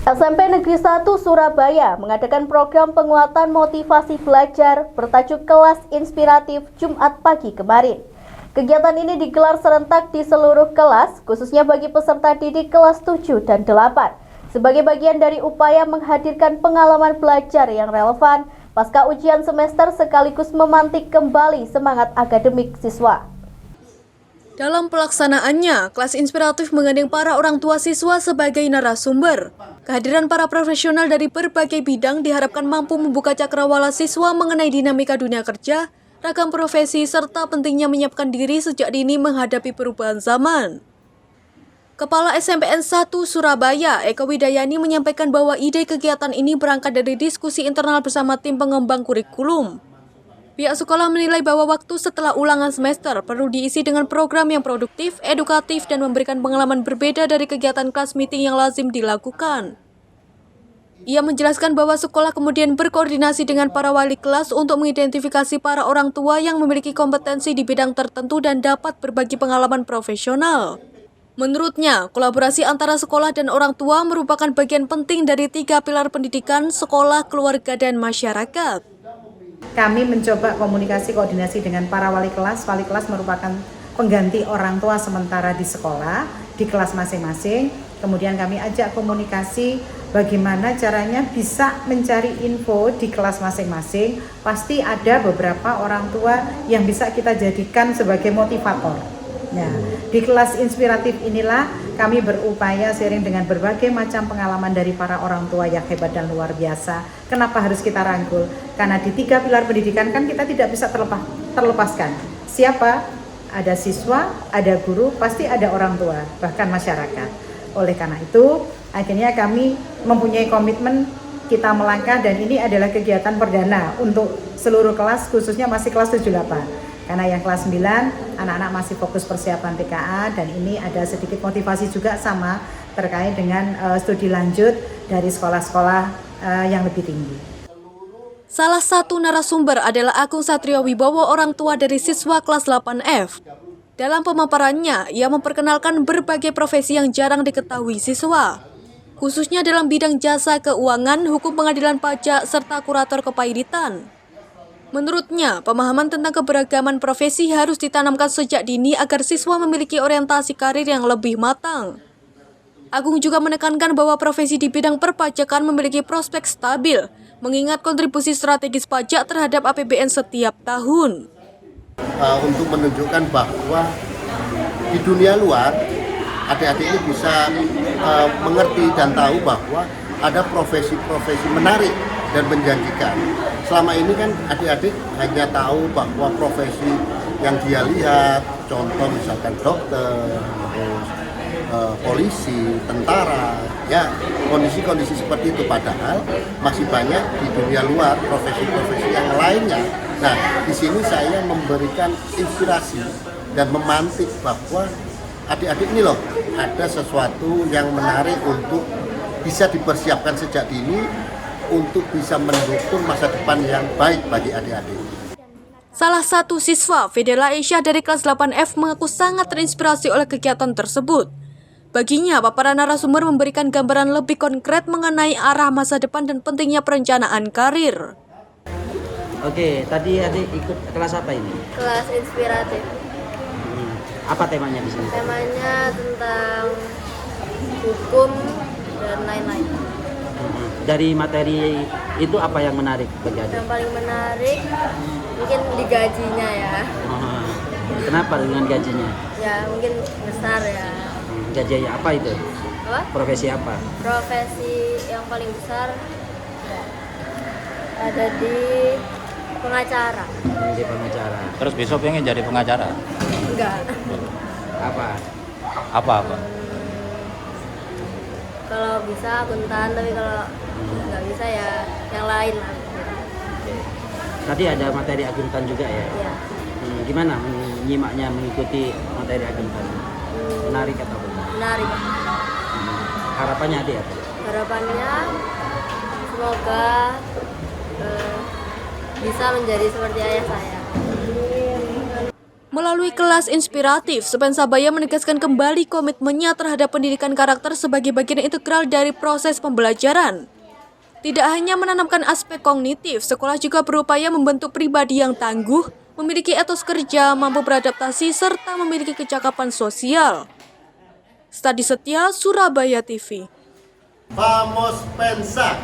SMP Negeri 1 Surabaya mengadakan program penguatan motivasi belajar bertajuk Kelas Inspiratif Jumat pagi kemarin. Kegiatan ini digelar serentak di seluruh kelas, khususnya bagi peserta didik kelas 7 dan 8, sebagai bagian dari upaya menghadirkan pengalaman belajar yang relevan pasca ujian semester sekaligus memantik kembali semangat akademik siswa. Dalam pelaksanaannya, kelas inspiratif menggandeng para orang tua siswa sebagai narasumber. Kehadiran para profesional dari berbagai bidang diharapkan mampu membuka cakrawala siswa mengenai dinamika dunia kerja, ragam profesi, serta pentingnya menyiapkan diri sejak dini menghadapi perubahan zaman. Kepala SMPN 1 Surabaya, Eko Widayani menyampaikan bahwa ide kegiatan ini berangkat dari diskusi internal bersama tim pengembang kurikulum. Pihak sekolah menilai bahwa waktu setelah ulangan semester perlu diisi dengan program yang produktif, edukatif, dan memberikan pengalaman berbeda dari kegiatan kelas meeting yang lazim dilakukan. Ia menjelaskan bahwa sekolah kemudian berkoordinasi dengan para wali kelas untuk mengidentifikasi para orang tua yang memiliki kompetensi di bidang tertentu dan dapat berbagi pengalaman profesional. Menurutnya, kolaborasi antara sekolah dan orang tua merupakan bagian penting dari 3 pilar pendidikan, sekolah, keluarga, dan masyarakat. Kami mencoba komunikasi koordinasi dengan para wali kelas. Wali kelas merupakan pengganti orang tua sementara di sekolah, di kelas masing-masing. Kemudian kami ajak komunikasi bagaimana caranya bisa mencari info di kelas masing-masing. Pasti ada beberapa orang tua yang bisa kita jadikan sebagai motivator. Nah, di kelas inspiratif inilah kami berupaya sharing dengan berbagai macam pengalaman dari para orang tua yang hebat dan luar biasa. Kenapa harus kita rangkul? Karena di 3 pilar pendidikan kan kita tidak bisa terlepaskan. Siapa? Ada siswa, ada guru, pasti ada orang tua, bahkan masyarakat. Oleh karena itu, akhirnya kami mempunyai komitmen kita melangkah, dan ini adalah kegiatan perdana untuk seluruh kelas, khususnya masih kelas 7-8. Karena yang kelas 9, anak-anak masih fokus persiapan TKA, dan ini ada sedikit motivasi juga sama terkait dengan studi lanjut dari sekolah-sekolah yang lebih tinggi. Salah satu narasumber adalah Agung Satrio Wibowo, orang tua dari siswa kelas 8F. Dalam pemaparannya, ia memperkenalkan berbagai profesi yang jarang diketahui siswa, khususnya dalam bidang jasa keuangan, hukum pengadilan pajak, serta kurator kepailitan. Menurutnya, pemahaman tentang keberagaman profesi harus ditanamkan sejak dini agar siswa memiliki orientasi karir yang lebih matang. Agung juga menekankan bahwa profesi di bidang perpajakan memiliki prospek stabil, mengingat kontribusi strategis pajak terhadap APBN setiap tahun. Untuk menunjukkan bahwa di dunia luar, adik-adik ini bisa mengerti dan tahu bahwa ada profesi-profesi menarik dan menjanjikan. Selama ini kan adik-adik hanya tahu bahwa profesi yang dia lihat, contoh misalkan dokter, polisi, tentara, ya kondisi-kondisi seperti itu. Padahal masih banyak di dunia luar profesi-profesi yang lainnya. Nah, di sini saya memberikan inspirasi dan memantik bahwa adik-adik ini loh, ada sesuatu yang menarik untuk bisa dipersiapkan sejak dini untuk bisa mendukung masa depan yang baik bagi adik-adik. Salah satu siswa, Fidela Aisyah dari kelas 8F, mengaku sangat terinspirasi oleh kegiatan tersebut. Baginya, paparan narasumber memberikan gambaran lebih konkret mengenai arah masa depan dan pentingnya perencanaan karir. Oke, tadi adik ikut kelas apa ini? Kelas inspiratif. Apa temanya di sini? Temanya tentang hukum dan lain-lain. Dari materi itu apa yang menarik bagi adik? Yang paling menarik mungkin di gajinya ya. Kenapa dengan gajinya? Ya mungkin besar ya. Gajinya apa itu? Apa? Profesi apa? Profesi yang paling besar ada di pengacara. Di pengacara. Terus besok pengen jadi pengacara? Enggak. Apa? Kalau bisa akuntan, tapi kalau nggak bisa ya yang lain lah. Tadi ada materi akuntan juga ya? Iya. Gimana menyimaknya, mengikuti materi akuntan? Menarik atau bukan? Menarik. Harapannya adik apa? Harapannya semoga bisa menjadi seperti ayah saya. Melalui kelas inspiratif, Spensabaya menegaskan kembali komitmennya terhadap pendidikan karakter sebagai bagian integral dari proses pembelajaran. Tidak hanya menanamkan aspek kognitif, sekolah juga berupaya membentuk pribadi yang tangguh, memiliki etos kerja, mampu beradaptasi, serta memiliki kecakapan sosial. Stadi Setia, Surabaya TV. Vamos Pensa.